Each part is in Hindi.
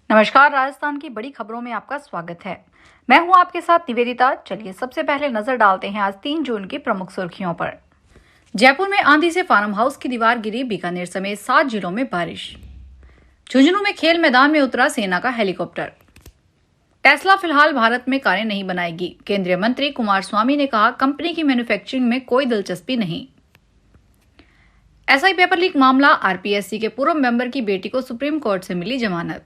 नमस्कार। राजस्थान की बड़ी खबरों में आपका स्वागत है। मैं हूं आपके साथ निवेदिता। चलिए सबसे पहले नजर डालते हैं आज 3 जून की प्रमुख सुर्खियों पर। जयपुर में आंधी से फार्म हाउस की दीवार गिरी, बीकानेर समेत 7 जिलों में बारिश। झुंझुनू में खेल मैदान में उतरा सेना का हेलीकॉप्टर। टेस्ला फिलहाल भारत में कारें नहीं बनाएगी, केंद्रीय मंत्री कुमारस्वामी ने कहा। कंपनी की मैन्युफैक्चरिंग में कोई दिलचस्पी नहीं। एसआई पेपर लीक मामला, आरपीएससी के पूर्व मेंबर की बेटी को सुप्रीम कोर्ट से मिली जमानत।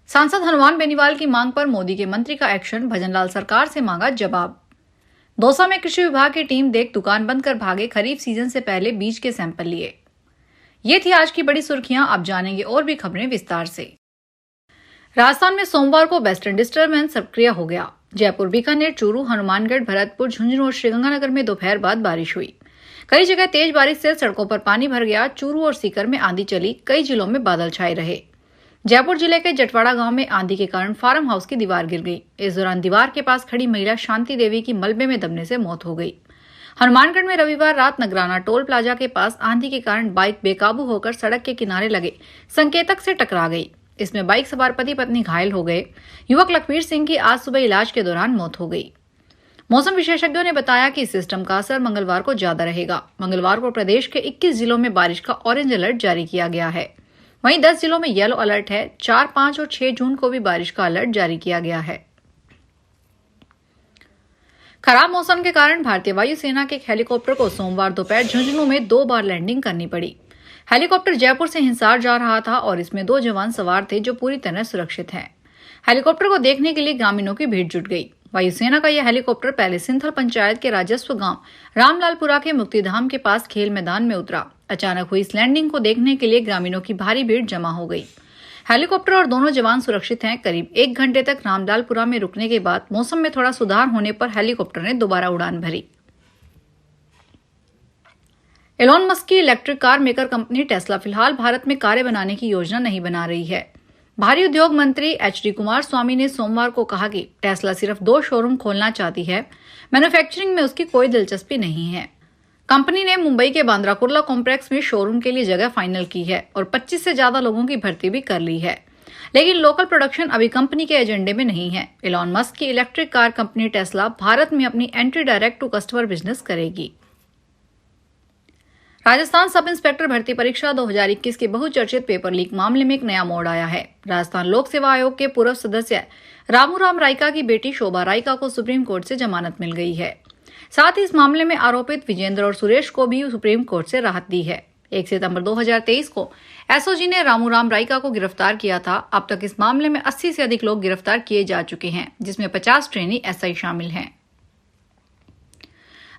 सांसद हनुमान बेनीवाल की मांग पर मोदी के मंत्री का एक्शन, भजनलाल सरकार से मांगा जवाब। दौसा में कृषि विभाग की टीम देख दुकान बंद कर भागे, खरीफ सीजन से पहले बीज के सैंपल लिए। ये थी आज की बड़ी सुर्खियां। अब जानेंगे और भी खबरें विस्तार से। राजस्थान में सोमवार को वेस्टर्न डिस्टर्बेंस सक्रिय हो गया। जयपुर, बीकानेर, चूरू, हनुमानगढ़, भरतपुर, झुंझुनू और श्रीगंगानगर में दोपहर बाद बारिश हुई। कई जगह तेज बारिश से सड़कों पर पानी भर गया। चूरू और सीकर में आंधी चली, कई जिलों में बादल छाए रहे। जयपुर जिले के जटवाड़ा गांव में आंधी के कारण फार्म हाउस की दीवार गिर गई। इस दौरान दीवार के पास खड़ी महिला शांति देवी की मलबे में दबने से मौत हो गई। हनुमानगढ़ में रविवार रात नगराना टोल प्लाजा के पास आंधी के कारण बाइक बेकाबू होकर सड़क के किनारे लगे संकेतक से टकरा गई। इसमें बाइक सवार पति पत्नी घायल हो गए। युवक लखवीर सिंह की आज सुबह इलाज के दौरान मौत हो गई। मौसम विशेषज्ञों ने बताया कि इस सिस्टम का असर मंगलवार को ज्यादा रहेगा। मंगलवार को प्रदेश के 21 जिलों में बारिश का ऑरेंज अलर्ट जारी किया गया है। वहीं 10 जिलों में येलो अलर्ट है। 4, 5 और 6 जून को भी बारिश का अलर्ट जारी किया गया है। खराब मौसम के कारण भारतीय वायुसेना के एक हेलीकॉप्टर को सोमवार दोपहर झुंझुनू में 2 बार लैंडिंग करनी पड़ी। हेलीकॉप्टर जयपुर से हिसार जा रहा था और इसमें 2 जवान सवार थे जो पूरी तरह सुरक्षित हैं। हेलीकॉप्टर को देखने के लिए ग्रामीणों की भीड़ जुट गई। वायुसेना का यह हेलीकॉप्टर पहले सिंथल पंचायत के राजस्व गांव रामलालपुरा के मुक्तिधाम के पास खेल मैदान में उतरा। अचानक हुई इस लैंडिंग को देखने के लिए ग्रामीणों की भारी भीड़ जमा हो गई। हेलीकॉप्टर और दोनों जवान सुरक्षित हैं। करीब 1 घंटे तक रामलालपुरा में रुकने के बाद मौसम में थोड़ा सुधार होने पर हेलीकॉप्टर ने दोबारा उड़ान भरी। एलोन मस्क की electric car maker company Tesla फिलहाल भारत में कारें बनाने की योजना नहीं बना रही है। भारी उद्योग मंत्री एचडी कुमारस्वामी ने सोमवार को कहा कि टेस्ला सिर्फ 2 शोरूम खोलना चाहती है, मैन्युफैक्चरिंग में उसकी कोई दिलचस्पी नहीं है। कंपनी ने मुंबई के बांद्रा कुर्ला कॉम्प्लेक्स में शोरूम के लिए जगह फाइनल की है और 25 से ज्यादा लोगों की भर्ती भी कर ली है, लेकिन लोकल प्रोडक्शन अभी कंपनी के एजेंडे में नहीं है। एलोन मस्क की electric car company Tesla Bharat में अपनी entry direct to customer business करेगी। राजस्थान सब इंस्पेक्टर भर्ती परीक्षा 2021 के बहुचर्चित पेपर लीक मामले में एक नया मोड़ आया है। राजस्थान लोक सेवा आयोग के पूर्व सदस्य रामूराम राइका की बेटी शोभा राइका को सुप्रीम कोर्ट से जमानत मिल गई है। साथ ही इस मामले में आरोपित विजेंद्र और सुरेश को भी सुप्रीम कोर्ट से राहत दी है। 1 सितंबर 2023 को एसओजी ने रामूराम राइका को गिरफ्तार किया था। अब तक इस मामले में 80 से अधिक लोग गिरफ्तार किए जा चुके हैं, जिसमें 50 ट्रेनी एसआई शामिल हैं।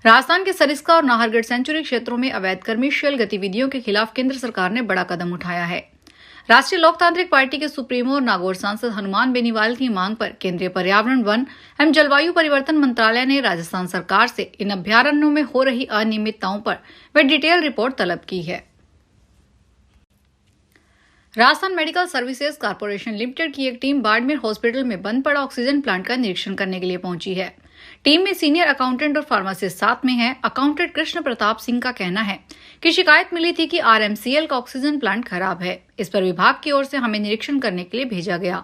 राजस्थान के सरिस्का और नाहरगढ़ सेंचुरी क्षेत्रों में अवैध कमर्शियल गतिविधियों के खिलाफ केंद्र सरकार ने बड़ा कदम उठाया है। राष्ट्रीय लोकतांत्रिक पार्टी के सुप्रीमो और नागौर सांसद हनुमान बेनीवाल की मांग पर केंद्रीय पर्यावरण, वन एवं जलवायु परिवर्तन मंत्रालय ने राजस्थान सरकार से इन अभ्यारण्यों में हो रही अनियमितताओं पर वे डिटेल रिपोर्ट तलब की है। Rajasthan medical services corporation limited की एक टीम बाड़मेर हॉस्पिटल में बंद पड़ा ऑक्सीजन प्लांट का निरीक्षण करने के लिए पहुंची है। टीम में सीनियर अकाउंटेंट और फार्मासिस्ट साथ में हैं। अकाउंटेंट कृष्ण प्रताप सिंह का कहना है कि शिकायत मिली थी कि आरएमसीएल का ऑक्सीजन प्लांट खराब है। इस पर विभाग की ओर से हमें निरीक्षण करने के लिए भेजा गया।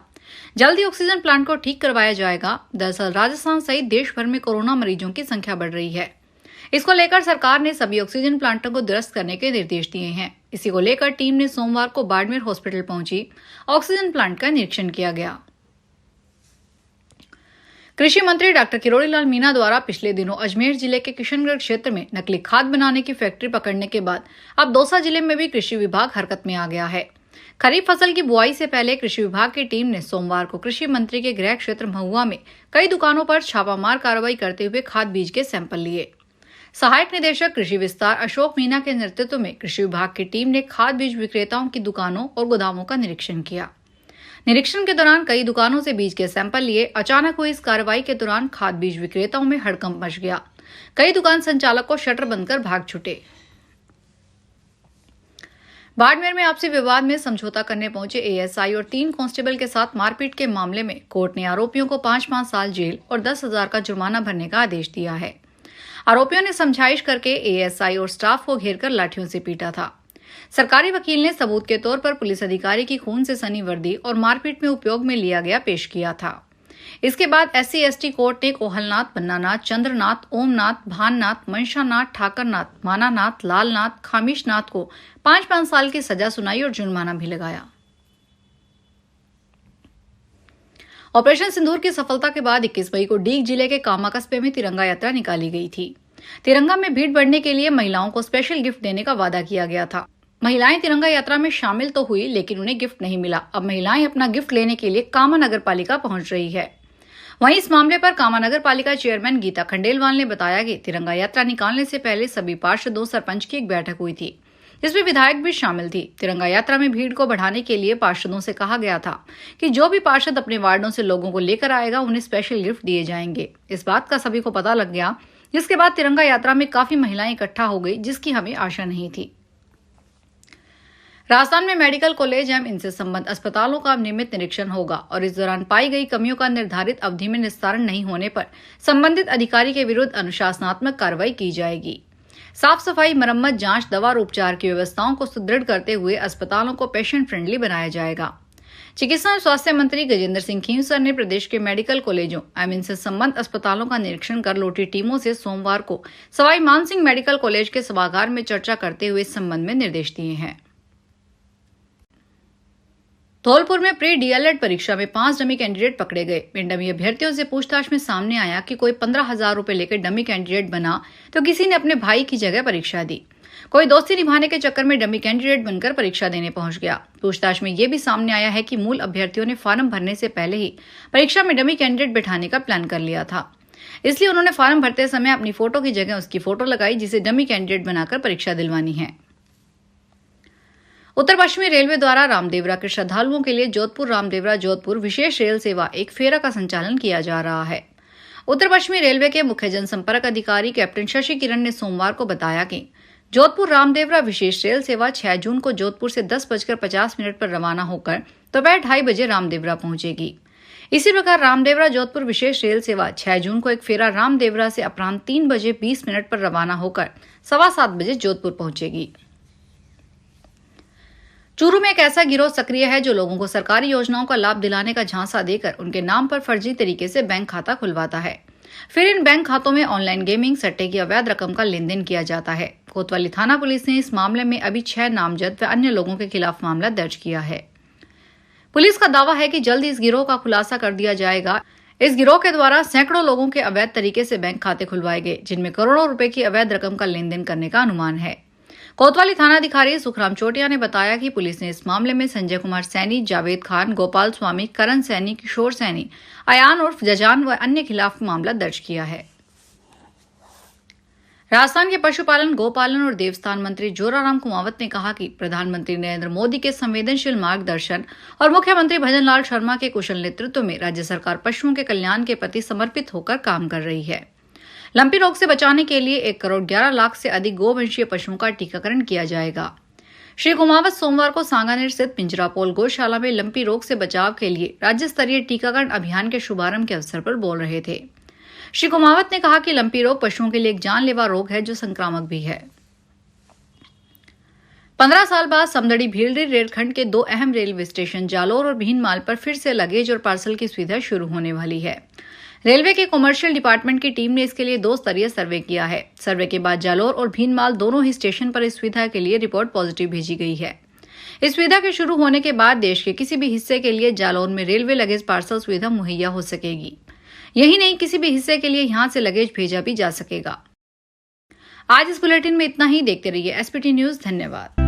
जल्द ही ऑक्सीजन प्लांट को ठीक करवाया जाएगा। दरअसल राजस्थान सहित देश भर में कोरोना मरीजों की संख्या बढ़ रही है। इसको लेकर सरकार ने सभी ऑक्सीजन प्लांटों को दुरुस्त करने के निर्देश दिए हैं। इसी को लेकर टीम ने सोमवार को बाड़मेर हॉस्पिटल पहुंची। ऑक्सीजन प्लांट का निरीक्षण किया गया। कृषि मंत्री डॉक्टर किरोड़ीलाल मीणा द्वारा पिछले दिनों अजमेर जिले के किशनगढ़ क्षेत्र में नकली खाद बनाने की फैक्ट्री पकड़ने के बाद अब दौसा जिले में भी कृषि विभाग हरकत में आ गया है। खरीफ फसल की बुआई से पहले कृषि विभाग की टीम ने सोमवार को कृषि मंत्री के गृह क्षेत्र महुआ में कई दुकानों पर छापामार कार्रवाई करते हुए खाद बीज के सैंपल लिए। सहायक निदेशक कृषि विस्तार अशोक मीणा के नेतृत्व में कृषि विभाग की टीम ने खाद बीज विक्रेताओं की दुकानों और गोदामों का निरीक्षण किया। निरीक्षण के दौरान कई दुकानों से बीज के सैंपल लिए। अचानक हुई इस कार्रवाई के दौरान खाद बीज विक्रेताओं में हड़कंप मच गया। कई दुकान संचालक को शटर बंद कर भाग छूटे। बाड़मेर में आपसी विवाद में समझौता करने पहुंचे एएसआई और 3 कांस्टेबल के साथ मारपीट के मामले में कोर्ट ने आरोपियों को 5-5 साल जेल और 10,000 का जुर्माना भरने का आदेश दिया है। आरोपियों ने समझाइश करके एएसआई और स्टाफ को घेरकर लाठियों से पीटा था। सरकारी वकील ने सबूत के तौर पर पुलिस अधिकारी की खून से सनी वर्दी और मारपीट में उपयोग में लिया गया पेश किया था। इसके बाद SC/ST कोर्ट ने कोहलनाथ, पन्नानाथ, चंद्रनाथ, ओमनाथ, भाननाथ, मनशानाथ, ठाकरनाथ, मानानाथ, लालनाथ, खामिशनाथ को 5-5 साल की सजा सुनाई और जुर्माना भी लगाया। ऑपरेशन सिंदूर की सफलता के बाद 21 मई को डीग जिले के कामा कस्बे में तिरंगा यात्रा निकाली गई थी। तिरंगा में भीड़ बढ़ने के लिए महिलाओं को स्पेशल गिफ्ट देने का वादा किया गया था। महिलाएं तिरंगा यात्रा में शामिल तो हुई, लेकिन उन्हें गिफ्ट नहीं मिला। अब महिलाएं अपना गिफ्ट लेने के लिए कामा नगर पालिका पहुंच रही है। वहीं इस मामले पर कामा नगर पालिका चेयरमैन गीता खंडेलवाल ने बताया कि तिरंगा यात्रा निकालने से पहले सभी पार्षदों, सरपंच की एक बैठक हुई थी, जिसमें विधायक भी शामिल थी। तिरंगा यात्रा में भीड़ को बढ़ाने के लिए पार्षदों से कहा गया था कि जो भी पार्षद अपने वार्डों से लोगों को लेकर आएगा, उन्हें स्पेशल गिफ्ट दिए जाएंगे। इस बात का सभी को पता लग गया, जिसके बाद तिरंगा यात्रा में काफी महिलाएं इकट्ठा हो गई, जिसकी हमें आशा नहीं थी। राजस्थान में मेडिकल कॉलेज एवं इनसे संबद्ध अस्पतालों का नियमित निरीक्षण होगा और इस दौरान पाई गई कमियों का निर्धारित अवधि में निस्तारण नहीं होने पर संबंधित अधिकारी के विरुद्ध अनुशासनात्मक कार्रवाई की जाएगी। साफ सफाई, मरम्मत, जांच, दवा और उपचार की व्यवस्थाओं को सुदृढ़ करते हुए अस्पतालों को पेशेंट फ्रेंडली बनाया जाएगा। चिकित्सा एवं स्वास्थ्य मंत्री गजेंद्र सिंह खींवसर ने प्रदेश के मेडिकल कॉलेजों एवं इनसे संबद्ध अस्पतालों का निरीक्षण कर लौटी टीमों से सोमवार को सवाई मानसिंह मेडिकल कॉलेज के सभागार में चर्चा करते हुए इस संबंध में निर्देश दिए हैं। धौलपुर में प्री DLED परीक्षा में 5 डमी कैंडिडेट पकड़े गए। इन डमी अभ्यर्थियों से पूछताछ में सामने आया कि कोई 15,000 रुपए लेकर डमी कैंडिडेट बना, तो किसी ने अपने भाई की जगह परीक्षा दी। कोई दोस्ती निभाने के चक्कर में डमी कैंडिडेट बनकर परीक्षा देने पहुंच गया। पूछताछ में यह भी सामने आया है कि मूल अभ्यर्थियों ने फॉर्म भरने से पहले ही परीक्षा में डमी कैंडिडेट बैठाने का प्लान कर लिया था। इसलिए उन्होंने फॉर्म भरते समय अपनी फोटो की जगह उसकी फोटो लगाई, जिसे डमी कैंडिडेट बनाकर परीक्षा दिलवानी है। उत्तर पश्चिमी रेलवे द्वारा रामदेवरा के श्रद्धालुओं के लिए जोधपुर रामदेवरा जोधपुर विशेष रेल सेवा एक फेरा का संचालन किया जा रहा है। उत्तर पश्चिमी रेलवे के मुख्य जनसंपर्क अधिकारी कैप्टन शशि किरण ने सोमवार को बताया कि जोधपुर रामदेवरा विशेष रेल सेवा 6 जून को जोधपुर से 10:50 पर रवाना होकर दोपहर 2:30 बजे रामदेवरा पहुंचेगी। इसी प्रकार रामदेवरा जोधपुर विशेष रेल सेवा 6 जून को एक फेरा रामदेवरा से अपराह्न 3:20 पर रवाना होकर 7:15 बजे जोधपुर पहुंचेगी। चूरू में एक ऐसा गिरोह सक्रिय है जो लोगों को सरकारी योजनाओं का लाभ दिलाने का झांसा देकर उनके नाम पर फर्जी तरीके से बैंक खाता खुलवाता है। फिर इन बैंक खातों में ऑनलाइन गेमिंग, सट्टे की अवैध रकम का लेन देन किया जाता है। कोतवाली थाना पुलिस ने इस मामले में अभी 6 नामजद व अन्य लोगों के खिलाफ मामला दर्ज किया है। पुलिस का दावा है कि जल्द इस गिरोह का खुलासा कर दिया जाएगा। इस गिरोह के द्वारा सैकड़ों लोगों के अवैध तरीके से बैंक खाते खुलवाए गए, जिनमें करोड़ों रुपए की अवैध रकम का लेन देन करने का अनुमान है। कोतवाली थानाधिकारी सुखराम चोटिया ने बताया कि पुलिस ने इस मामले में संजय कुमार सैनी, जावेद खान, गोपाल स्वामी, करण सैनी, किशोर सैनी, अयान उर्फ जजान व अन्य खिलाफ मामला दर्ज किया है। राजस्थान के पशुपालन, गोपालन और देवस्थान मंत्री जोराराम कुमावत ने कहा कि प्रधानमंत्री नरेंद्र मोदी के संवेदनशील मार्गदर्शन और मुख्यमंत्री भजनलाल शर्मा के कुशल नेतृत्व में राज्य सरकार पशुओं के कल्याण के प्रति समर्पित होकर काम कर रही है। लंपी रोग से बचाने के लिए 1,11,00,000 से अधिक गोवंशीय पशुओं का टीकाकरण किया जाएगा। श्री कुमावत सोमवार को सांगानेर स्थित पिंजरापोल गौशाला में लंपी रोग से बचाव के लिए राज्य स्तरीय टीकाकरण अभियान के शुभारंभ के अवसर पर बोल रहे थे। श्री कुमावत ने कहा कि लंपी रोग पशुओं के लिए एक जानलेवा रोग है जो संक्रामक भी है। 15 साल बाद समदड़ी भीलड़ी रेलखंड के 2 अहम रेलवे स्टेशन जालोर और भीनमाल पर फिर से लगेज और पार्सल की सुविधा शुरू होने वाली है। रेलवे के कॉमर्शियल डिपार्टमेंट की टीम ने इसके लिए 2 स्तरीय सर्वे किया है। सर्वे के बाद जालोर और भीनमाल दोनों ही स्टेशन पर इस सुविधा के लिए रिपोर्ट पॉजिटिव भेजी गई है। इस सुविधा के शुरू होने के बाद देश के किसी भी हिस्से के लिए जालोर में रेलवे लगेज पार्सल सुविधा मुहैया हो सकेगी। यही नहीं, किसी भी हिस्से के लिए यहां से लगेज भेजा भी जा सकेगा। आज इस बुलेटिन में इतना ही। देखते रहिए SPT न्यूज। धन्यवाद।